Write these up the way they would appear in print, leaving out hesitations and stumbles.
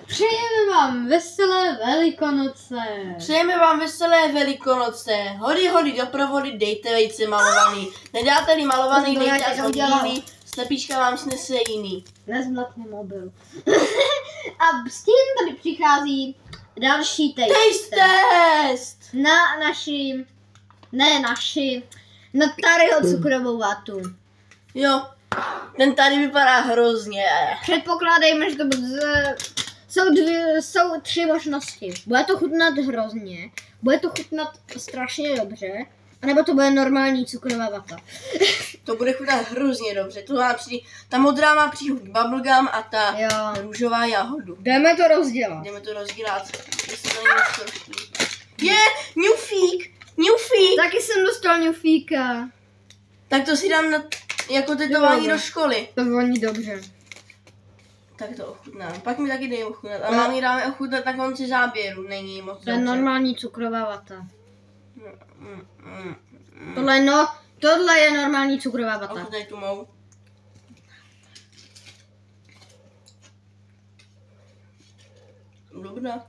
Přejeme vám veselé Velikonoce. Přejeme vám veselé Velikonoce. Hody, hody, doprovody, dejte vejce malovaný. Nedáte-li malovaný, dejte a zhodilý. Slepíčka vám snese jiný. Nezmlakni mobil. A s tím tady přichází další Taste test! Na Taryho cukrovou vatu. Jo, ten tady vypadá hrozně. Předpokládejme, že to bude... Jsou tři možnosti. Bude to chutnat hrozně, bude to chutnat strašně dobře, anebo to bude normální cukrová vata. To bude chutnat hrozně dobře. Ta modrá má příchuť bubblegum a ta růžová jahodu. Jdeme to rozdělat. Je, ňufík! Taky jsem dostal ňufíka. Tak to si dám jako tetování do školy. To voní dobře. Tak to ochutnám. Pak mi taky dej ochutnat. A mám ji dáme ochutnat na konci záběru. Není moc dobře. To je normální cukrová vata. Tohle je normální cukrová vata. Ochutnej tu mou. Dobrá.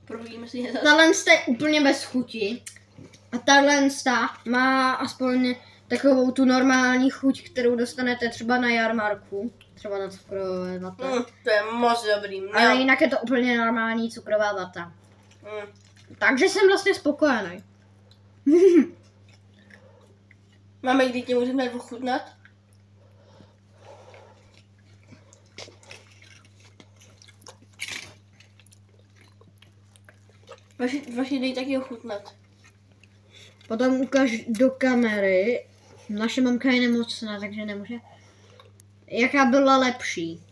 Prohodíme si je zase. Tahle je úplně bez chuti. A tahle má aspoň takovou tu normální chuť, kterou dostanete třeba na jarmarku. Třeba na cukrové vata. To je moc dobrý. Ale jinak je to úplně normální cukrová vata. Takže jsem vlastně spokojený. Máme, kdy tě můžeme ochutnat? Vaši dej taky ochutnat. Potom ukaž do kamery. Naše mamka je nemocná, takže nemůže. Jaká byla lepší?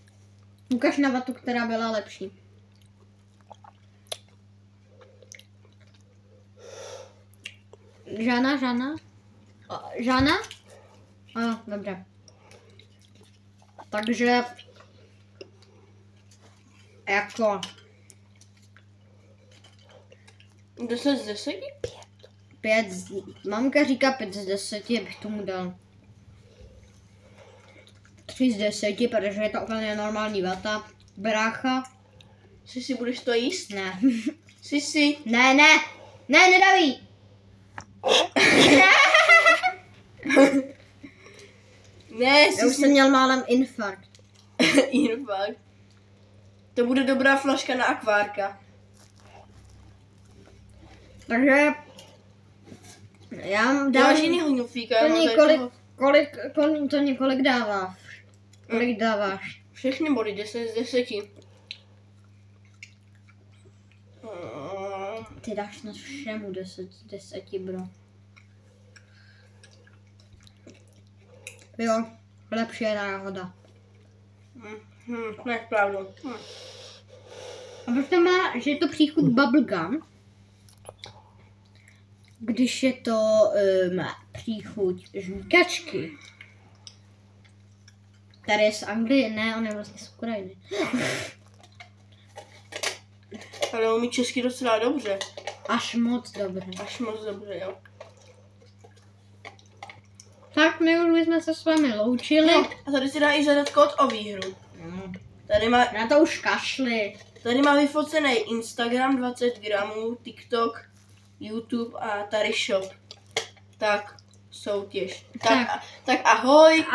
Ukaž na vatu, která byla lepší. Žána? Dobré. Takže jako 10 z 10? 5. Mamka říká 5 z 10, bych tomu dal 3 z 10, protože je to úplně normální vata. Brácha. Si budeš to jíst? Ne. Si. Ne, nedaví. Ne, já už jsem měl málem infarkt. Infarkt. To bude dobrá flaška na akvárka. Takže já dám... Dáš jinýho ňufíka. Kolik dáváš? Kolik dáváš? Všechny body, 10 z 10. Ty dáš na všemu 10 z 10, bro. Jo, lepší je náhoda. Ne, pravdu. A proč to má, že je to příchuť bubblegum? Když je to má příchuť žvíkačky. Tady je z Anglie, ne, on je vlastně z Ukrajiny. Ale umí česky docela dobře. Až moc dobře, Jo. Tak my už jsme se s vámi loučili. No, a tady si dá i zadat kód o výhru. Tady má... Na to už kašli. Tady má vyfocený Instagram 20 gramů, TikTok, YouTube a tady shop. Tak, soutěž. Tak ahoj.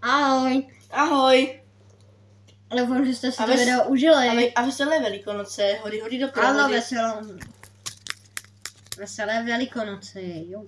Ahoj. Ahoj. Ale doufám, že jste si to video užili. A veselé Velikonoce. Hody do provody. Ano, veselé Velikonoce, jo.